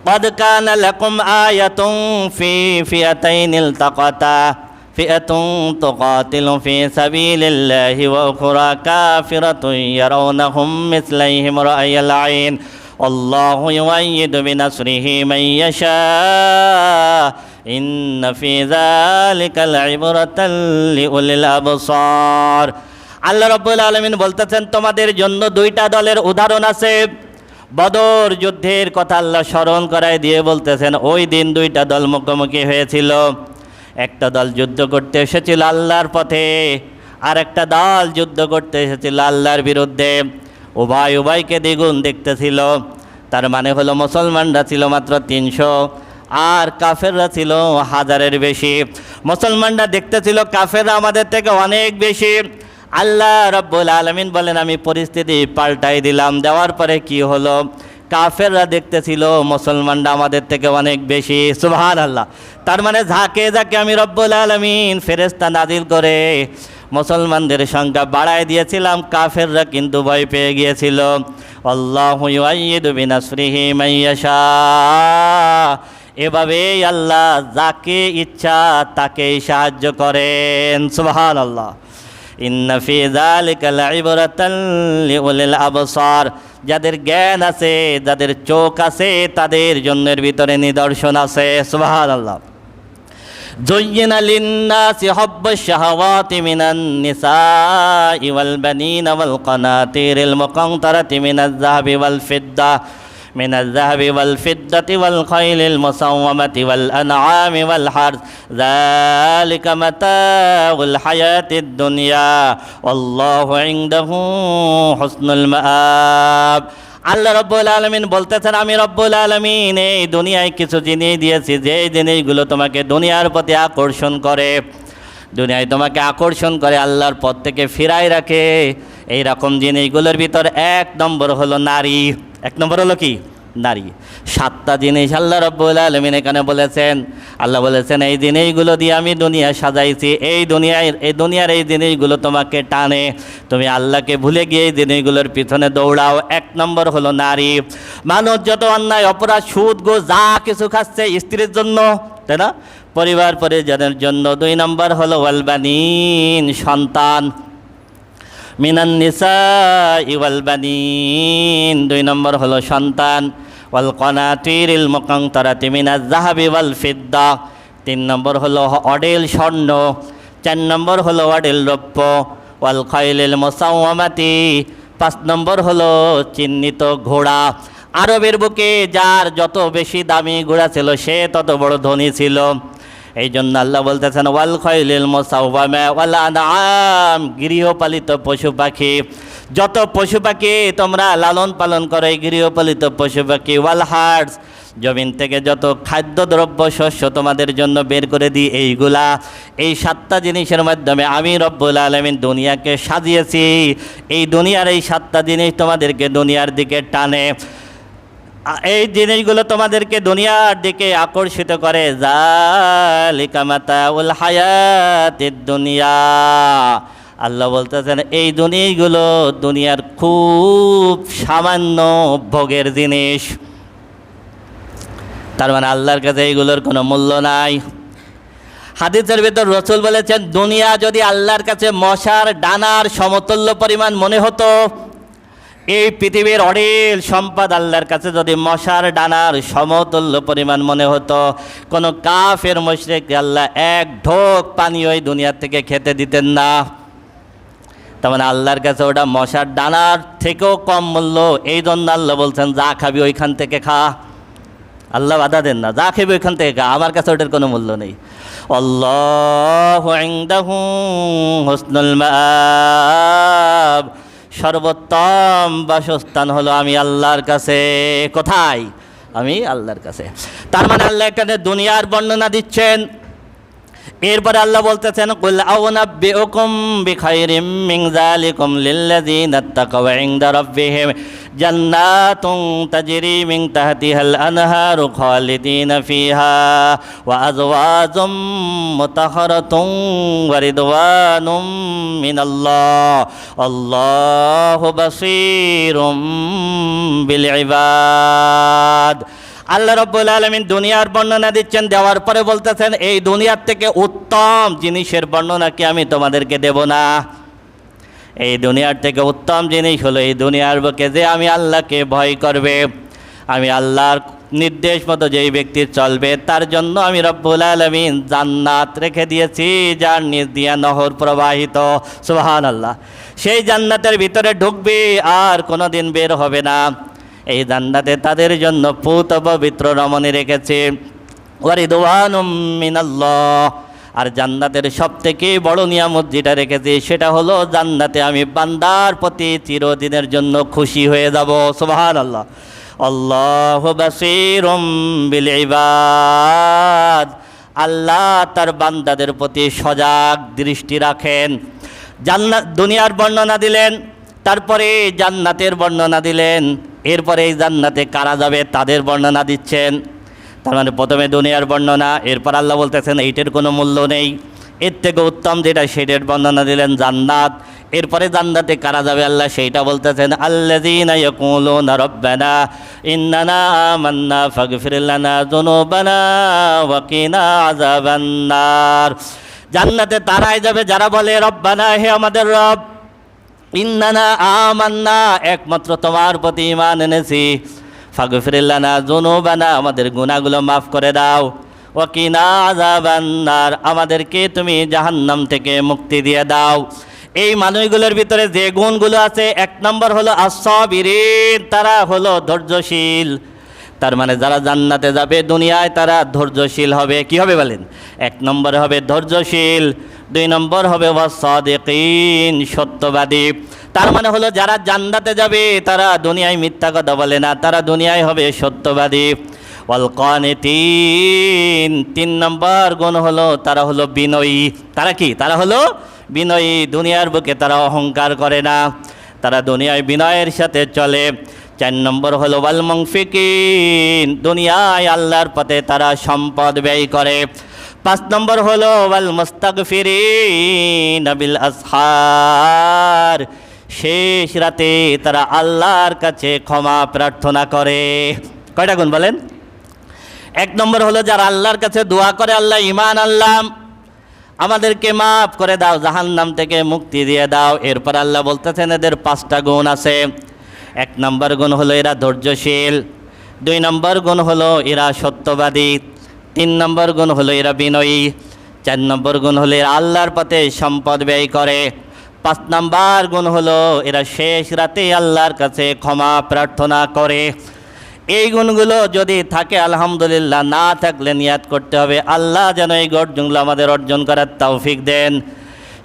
قد كان لكم آية في فئتين التقتا فئة تقاتل في سبيل الله وأخرى كافرة يرونهم مثليهم رأي العين والله يؤيد بنصره من يشاء إن في ذلك لعبرة لأولي الأبصار আল্লাহ রাব্বুল আলামিন বলতেছেন তোমাদের জন্য দুইটা দলের উদাহরণ আছে। বদর যুদ্ধের কথা আল্লাহ স্মরণ করায় দিয়ে বলতেছেন ওই দিন দুইটা দল মুখোমুখি হয়েছিল। একটা দল যুদ্ধ করতে এসেছিল আল্লাহর পথে, আর একটা দল যুদ্ধ করতে এসেছিল আল্লাহর বিরুদ্ধে। উভয় উভয়কে দ্বিগুণ দেখতেছিল। তার মানে হলো মুসলমানরা ছিল মাত্র 300 আর কাফেররা ছিল 1000-এর বেশি। মুসলমানরা দেখতেছিল কাফেররা আমাদের থেকে অনেক বেশি। আল্লাহ রাব্বুল আলামিন বলেন আমি পরিস্থিতি পাল্টাই দিলাম। দেওয়ার পরে কি হলো? কাফেররা দেখতেছিল মুসলমানরা আমাদের থেকে অনেক বেশি। সুবহানাল্লাহ। তার মানে ঝাঁকে ঝাঁকে আমি রব্বুল আলামিন ফেরেশতা নাজিল করে মুসলমানদের সংখ্যা বাড়ায় দিয়েছিলাম, কাফেররা কিন্তু ভয় পেয়ে গিয়েছিল। আল্লাহু ইউআইয়িদু বিনাসরিহি মান ইয়াশা। এভাবেই আল্লাহ যাকে ইচ্ছা তাকেই সাহায্য করেন। সুবহানাল্লাহ। ইন্না ফি যালিকা লাইবরাতান লিউলিল আবসার। যাদের জ্ঞান আছে, যাদের চোখ আছে, তাদের জন্য এর ভিতরে নিদর্শন আছে। সুবহানাল্লাহ। زين للناس حب الشهوات من النساء والبنين والقناطير المقنطرة من الذهب والفضة والخيل المسومة والأنعام والحرث ذلك متاع الحياة الدنيا والله عنده حسن المآب। আল্লাহ রাব্বুল আলামিন বলতেছেন আমি রাব্বুল আলামিন এই দুনিয়ায় কিছু জিনিস দিয়েছি যে জিনিসগুলো তোমাকে দুনিয়ার প্রতি আকর্ষণ করে, দুনিয়ায় তোমাকে আকর্ষণ করে আল্লাহর পথ থেকে ফিরায় রাখে। এই রকম জিনিসগুলোর ভিতর 1 নম্বর হলো নারী। 1 নম্বর হলো কি? নারী। 7টা জিনিস আল্লাহ রাব্বুল আলামিন এখানে বলেছেন। আল্লাহ বলেছেন এই জিনিসগুলো দিয়ে আমি দুনিয়া সাজাইছি। এই দুনিয়ার এই জিনিসগুলো তোমাকে টানে, তুমি আল্লাহকে ভুলে গিয়ে এই জিনিসগুলোর পিছনে দৌড়াও। 1 নম্বর হলো নারী। মানুষ যত অন্যায় অপরাধ সুদ ঘুষ যা কিছু খাচ্ছে স্ত্রীর জন্য, তাই না? পরিবার পরিজনের জন্য। 2 নম্বর হলো ওয়ালবানিন, সন্তান। মিনান নিসাই ওয়াল বানিন, 2 নম্বর হলো সন্তান। ওয়াল কনাতিরিল মুকানতারাতি মিনাজ যাহাবি ওয়াল ফিদ্দা, 3 নম্বর হলো অডেল স্বর্ণ। 4 নম্বর হলো অডেল রৌপ্য। ওয়াল খাইলিল মুসাওয়ামাতি, 5 নম্বর হলো চিহ্নিত ঘোড়া। আরবের বুকে যার যত বেশি দামি ঘোড়া ছিল সে তত বড় ধনী ছিল। এই জন্য আল্লাহ বলতেছেন ওয়াল খাইলিল মুসাওয়ামা ওয়াল আনআম, গৃহপালিত পশু পাখি। যত পশু পাখি তোমরা লালন পালন করো এই গৃহপালিত পশু পাখি। ওয়াল হার্স, জমিন থেকে যত খাদ্যদ্রব্য শস্য তোমাদের জন্য বের করে দিই, এইগুলা। এই 7টা জিনিসের মাধ্যমে আমি রব্বুল আলামিন দুনিয়াকে সাজিয়েছি। এই দুনিয়ার এই 7টা জিনিস তোমাদেরকে দুনিয়ার দিকে টানে। এই জিনিসগুলো তোমাদেরকে দুনিয়ার দিকে আকর্ষিত করে। যালিকা মাতাউল হায়াতিদ দুনিয়া। আল্লাহ বলতেছেন এই জিনিসগুলো দুনিয়ার খুব সামান্য ভোগের জিনিস। তার মানে আল্লাহর কাছে এইগুলোর কোনো মূল্য নাই। হাদিসের ভিতর রাসূল বলেছেন দুনিয়া যদি আল্লাহর কাছে মশার ডানার সমতুল্য পরিমাণ মনে হতো, এই পৃথিবীর অঢেল সম্পদ আল্লাহর কাছে যদি মশার ডানার সমতুল্য পরিমাণ মনে হতো, কোনো কাফের মুশরিক আল্লাহ 1 ঢোক পানি ওই দুনিয়া থেকে খেতে দিতেন না। তার মানে আল্লাহর কাছে ওটা মশার ডানার থেকেও কম মূল্য। এই জন্য আল্লাহ বলছেন যা খাবি ওইখান থেকে খা। আল্লাহ বাধা দেন না, যা খাবি ওইখান থেকে খা, আমার কাছে ওটার কোনো মূল্য নেই। আল্লাহু ইনদাহু হুসনুল মাআব, সর্বোত্তম বাসস্থান হলো আমি আল্লাহর কাছে। কোথায়? আমি আল্লাহর কাছে। তার মানে আল্লাহ এখানে দুনিয়ার বর্ণনা দিচ্ছেন। এরপরে আল্লাহ বলতেছেন কুল আউনাব্বিউকুম বিখাইরিম মিন যালিকুম লিল্লাযিনা তাকাউ ইনদা রাব্বিহিম জান্নাতুন তাজরি মিন তাহতিহাল আনহারু খালিদিনা ফিহা ওয়া আযওয়াজুম মুতাহহারাতুন ওয়া রিদওয়ানুম মিনাল্লাহ আল্লাহু বাসীরুম বিল ইবাদ। আল্লাহ রাব্বুল আলামিন দুনিয়ার বর্ণনা দিচ্ছেন, দেওয়ার পরে বলতেছেন এই দুনিয়ার থেকে উত্তম জিনিসের বর্ণনা কি আমি তোমাদেরকে দেব না? এই দুনিয়ার থেকে উত্তম জিনিস হলো এই দুনিয়ার বুকে যে আমি আল্লাহকে ভয় করবে, আমি আল্লাহর নির্দেশ মতো যেই ব্যক্তি চলবে তার জন্য আমি রব্বুল আলামিন জান্নাত রেখে দিয়েছি, যার নিচ দিয়া নহর প্রবাহিত। সুবহানাল্লাহ। সেই জান্নাতের ভিতরে ঢুকবে আর কোনোদিন বের হবে না। এই জান্নাতে তাদের জন্য পূত পবিত্র রমণী রেখেছে, ওয়া রিদওয়ানুম মিনাল্লাহ। আর জান্নাতের সবথেকে বড় নিয়ামত যেটা রেখেছে সেটা হলো জান্নাতে আমি বান্দার প্রতি চিরদিনের জন্য খুশি হয়ে যাব। সুবহানাল্লাহ। আল্লাহু বাসীরুম বিল ইবাদ। আল্লাহ তার বান্দাদের প্রতি সজাগ দৃষ্টি রাখেন। জান্নাত দুনিয়ার বর্ণনা দিলেন, তারপরে জান্নাতের বর্ণনা দিলেন, এরপরে এই জান্নাতে কারা যাবে তাদের বর্ণনা দিচ্ছেন। তার মানে প্রথমে দুনিয়ার বর্ণনা, এরপর আল্লাহ বলতেছেন এইটার কোনো মূল্য নেই, এর থেকে উত্তম যেটা সেটার বর্ণনা দিলেন জান্নাত। এরপরে জান্নাতে কারা যাবে আল্লাহ সেইটা বলতেছেন, আল্লাযীনা ইয়াকুলুনা রাব্বানা ইন্নানা আমান্না ফাগফির লানা যুনুবানা ওয়া কিনা আযাবান নার। জান্নাতে তারাই যাবে যারা বলে রব্বানা, হে আমাদের রব, ইন্নানা আমান্না, একমাত্র তোমার প্রতি ঈমান এনেছি, ফাগফির লানা যুনুবানা, আমাদের গুনাহগুলো মাফ করে দাও, ওয়া কিনা আযাবান নার, আমাদেরকে তুমি জাহান্নাম থেকে মুক্তি দিয়ে দাও। এই মানুষগুলোর ভিতরে যে গুণগুলো আছে, এক নম্বর হলো আস-সাবিরিন, তারা হলো ধৈর্যশীল। তার মানে যারা জান্নাতে যাবে দুনিয়ায় তারা ধৈর্যশীল হবে। কি হবে বলেন? এক নম্বরে হবে ধৈর্যশীল, দুই নম্বর হবে ওয়াস-সাদিকিন, সত্যবাদী। তার মানে হলো যারা জান্নাতে যাবে তারা দুনিয়ায় মিথ্যা কথা বলে না, তারা দুনিয়ায় হবে সত্যবাদী। ওয়াল কানিতিন, তিন নম্বর গুণ হলো তারা হলো বিনয়ী। তারা কি? তারা হলো বিনয়ী। দুনিয়ার বুকে তারা অহংকার করে না, তারা দুনিয়ায় বিনয়ের সাথে চলে। চার নম্বর হলো ওয়াল মুনফিকিন, দুনিয়ায় আল্লাহর পথে তারা সম্পদ ব্যয় করে। পাঁচ নম্বর হলো ওয়াল মুস্তাগফিরিন বিল আসহার, শেষ রাতে তারা আল্লাহর কাছে ক্ষমা প্রার্থনা করে। কয়টা গুণ বলেন? এক নম্বর হলো যারা আল্লাহর কাছে দোয়া করে, আল্লাহ ঈমান আনলাম, আমাদেরকে মাফ করে দাও, জাহান্নাম থেকে মুক্তি দিয়ে দাও। এরপর আল্লাহ বলতেছেন এদের পাঁচটা গুণ আছে। এক নম্বর গুণ হলো এরা ধৈর্যশীল, দুই নম্বর গুণ হলো এরা সত্যবাদী, তিন নম্বর গুণ হলো এরা বিনয়ী, চার নম্বর গুণ হলো এরা আল্লাহর পথে সম্পদ ব্যয় করে, পাঁচ নম্বর গুণ হলো এরা শেষ রাতে আল্লাহর কাছে ক্ষমা প্রার্থনা করে। এই গুণগুলো যদি থাকে আলহামদুলিল্লাহ, না থাকলে নিয়াত করতে হবে আল্লাহ যেন এই গুণগুলো আমাদের অর্জন করার তৌফিক দেন।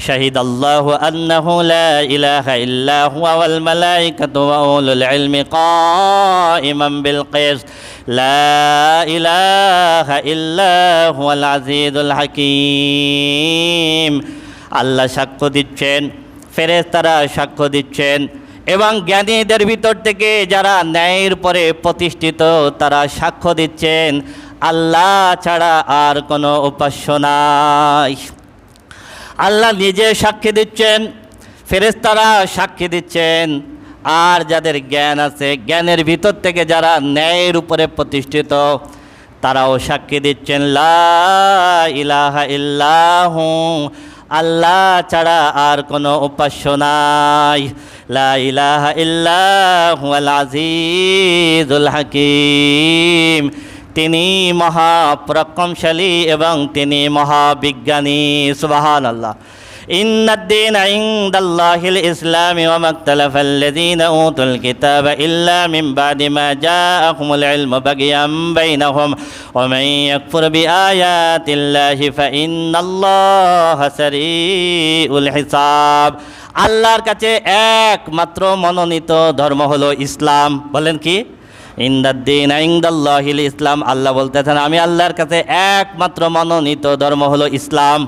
শাহিদাল্লাহু আন্নাহু লা ইলাহা ইল্লা হুয়া ওয়াল মালাইকাতু ওয়া উলুল ইলমি কাইমান বিল কিস, লা ইলাহা ইল্লা হুয়াল আজিজুল হাকীম। আল্লাহ সাক্ষ্য দিচ্ছেন, ফেরেশতারা সাক্ষ্য দিচ্ছেন, এবং জ্ঞানীদের ভিতর থেকে যারা ন্যায়ের পরে প্রতিষ্ঠিত তারা সাক্ষ্য দিচ্ছেন আল্লাহ ছাড়া আর কোনো উপাস্য নাই। আল্লাহ নিজে সাক্ষী দিচ্ছেন, ফেরেশতারা সাক্ষী দিচ্ছেন, আর যাদের জ্ঞান আছে জ্ঞানের ভিতর থেকে যারা ন্যায়ের উপরে প্রতিষ্ঠিত তারাও সাক্ষী দিচ্ছেন লা ইলাহা ইল্লাহু, আল্লাহ ছাড়া আর কোনো উপাস্য নাই। লা ইলাহা ইল্লাহু আল আজিজুল হাকীম, তিনি মহাপরাক্রমশালী এবং তিনি মহাবিজ্ঞানী। সুবহানাল্লাহ। ইন্নাদ-দীনা ইনদাল্লাহিল ইসলাম ওয়া মাখতালাফাল্লাযীনা উতুল কিতাবা ইল্লা মিন বাদি মা জাআকুমুল ইলমু বাগিয়াম বাইনাহুম ওয়া মান ইয়াকফুর বিআয়াতিল্লাহি ফাইন্নাল্লাহা সারিউল হিসাব। আল্লাহর কাছে একমাত্র মনোনীত ধর্ম হলো ইসলাম। বলেন কি? ইন্দাদ-দীনা ইনদাল্লাহিল ইসলাম। আল্লাহ বলতেছেন আমি আল্লাহর কাছে একমাত্র মনোনীত ধর্ম হলো ইসলাম।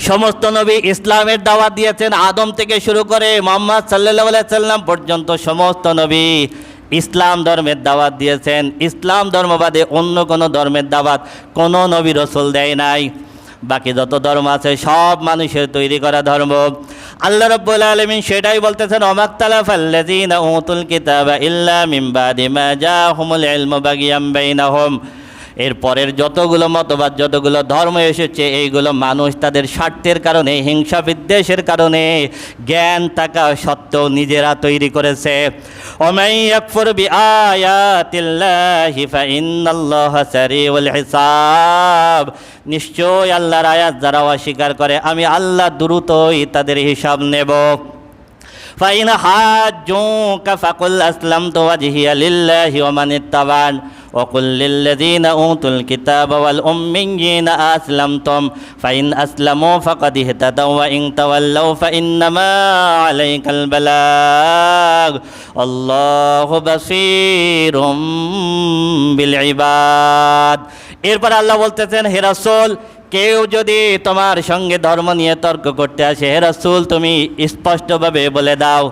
সমস্ত নবী ইসলামের দাওয়াত দিয়েছেন, আদম থেকে শুরু করে মুহাম্মদ সাল্লাল্লাহু আলাইহি সাল্লাম পর্যন্ত সমস্ত নবী ইসলাম ধর্মের দাওয়াত দিয়েছেন। ইসলাম ধর্ম বাদে অন্য কোনো ধর্মের দাওয়াত কোনো নবী রাসূল দেয় নাই। বাকি যত ধর্ম আছে সব মানুষের তৈরি করা ধর্ম। আল্লাহ রাব্বুল আলামিন সেটাই বলতেছেন, ওমাক্তালাফাল্লাযীনা উতুল কিতাবা ইল্লা মিন বাদি মা জাআহুমুল ইলমু বাগিয়াম বাইনাহুম। এর পরের যতগুলো মতবাদ, যতগুলো ধর্ম এসেছে, এইগুলো মানুষ তাদের স্বার্থের কারণে, হিংসা বিদ্বেষের কারণে, জ্ঞান থাকা সত্ত্বেও নিজেরা তৈরি করেছে। ওমান ইয়াকফুর বিআয়াতিল্লাহি ফাইন্নাল্লাহা সারিউল হিসাব। নিশ্চয় আল্লাহর আয়াত যারা অস্বীকার করে, আমি আল্লাহ দ্রুতই তাদের হিসাব নেব। ফাইন হাজ্জুকা ফাকুল আসলামতু ওয়াজহিয়া লিল্লাহি ওয়া মান ইত্তাবা'ন ওয়া কুল লিল্লাযীনা উতুল কিতাবা ওয়াল উম্মিয়্যিনা আসলামতুম ফাইন আসলামু ফাকাদ ইহতাদাও ওয়া ইন তাওয়াল্লাউ ফাইন্নামা আলাইকাল বালাগ আল্লাহু বাসীরুম বিল ইবাদ। এরপর আল্লাহ বলতেছেন, হে রাসূল, কেউ যদি তোমার সঙ্গে ধর্ম নিয়ে তর্ক করতে আসে, হে রাসূল তুমি স্পষ্টভাবে বলে দাও,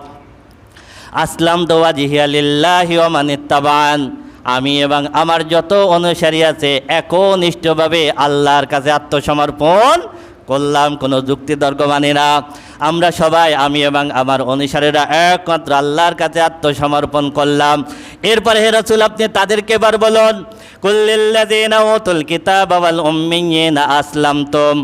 আসলামতু ওয়াজহিয়া লিল্লাহি ওয়া মান ইত্তাবা'ন, আমি এবং আমার যত অনুসারী আছে একনিষ্ঠভাবে আল্লাহর কাছে আত্মসমর্পণ করলাম, কোনো যুক্তি তর্ক মানি না। আমরা সবাই, আমি এবং আমার অনুসারীরা একমাত্র আল্লাহর কাছে আত্মসমর্পণ করলাম। এরপরে হে রাসূল আপনি তাদেরকে এবার বলুন, কুল্লিল্লাযীনা উতুল কিতাবা ওয়াল উম্মিয়্যিনা আসলামতুম,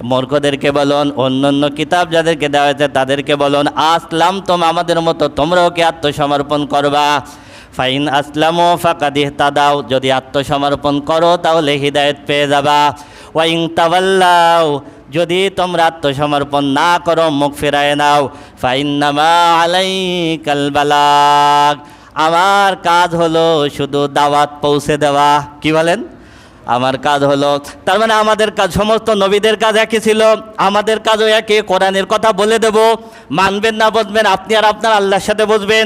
মূর্খদেরকে বলুন, অন্য কিতাব যাদেরকে দেওয়া হয়েছে তাদেরকে বলুন, আসলামতুম, আমাদের মতো তোমরাও কি আত্মসমর্পণ করবা। ফাইন আসলামু ফাকাদ ইহতাদাও, যদি আত্মসমর্পণ করো তাহলে হিদায়াত পেয়ে যাবা। ওয়া ইন তাওয়াল্লাও, যদি তোমরা আত্মসমর্পণ না করো, মুখ ফিরায় নাও, ফাইন্নামা আলাইকাল বালাগ, আমার কাজ হলো শুধু দাওয়াত পৌঁছে দেওয়া। কি বলেন? আমার কাজ হলো, তার মানে আমাদের কাজ, সমস্ত নবীদের কাজ একই ছিল, আমাদের কাজও একই। কোরআনের কথা বলে দেব, মানবেন না বুঝবেন, আপনি আর আপনার আল্লাহর সাথে বুঝবেন।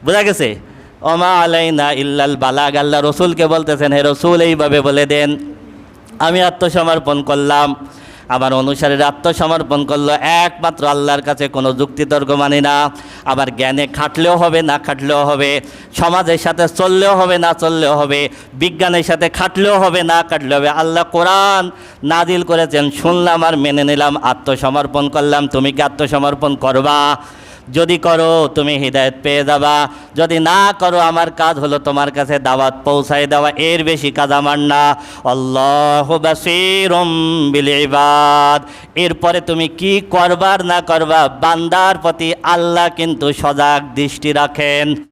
বোঝা গেছে? ওমা আলাইনা ইল্লাল বালাগ। আল্লাহ রসুলকে বলতেছেন, হে রসুল এইভাবে বলে দেন, আমি আত্মসমর্পণ করলাম, আমার অনুসারীরা আত্মসমর্পণ করলো একমাত্র আল্লাহর কাছে, কোনো যুক্তিতর্ক মানি না। আবার জ্ঞানে খাটলেও হবে, না খাটলেও হবে, সমাজের সাথে চললেও হবে, না চললেও হবে, বিজ্ঞানের সাথে খাটলেও হবে, না খাটলেও হবে। আল্লাহ কোরআন নাজিল করেছেন, শুনলাম আর মেনে নিলাম, আত্মসমর্পণ করলাম। তুমি কি আত্মসমর্পণ করবা? যদি করো তুমি হিদায়াত পেয়ে যাবা, যদি না করো আমার কাজ হলো তোমার কাছে দাওয়াত পৌঁছায় দেওয়া, এর বেশি কাজ আমার না। আল্লাহু বাসীরুম বিল ইবাদ। এরপরে তুমি কি করবার না করবা, বান্দার প্রতি আল্লাহ কিন্তু সজাগ দৃষ্টি রাখেন।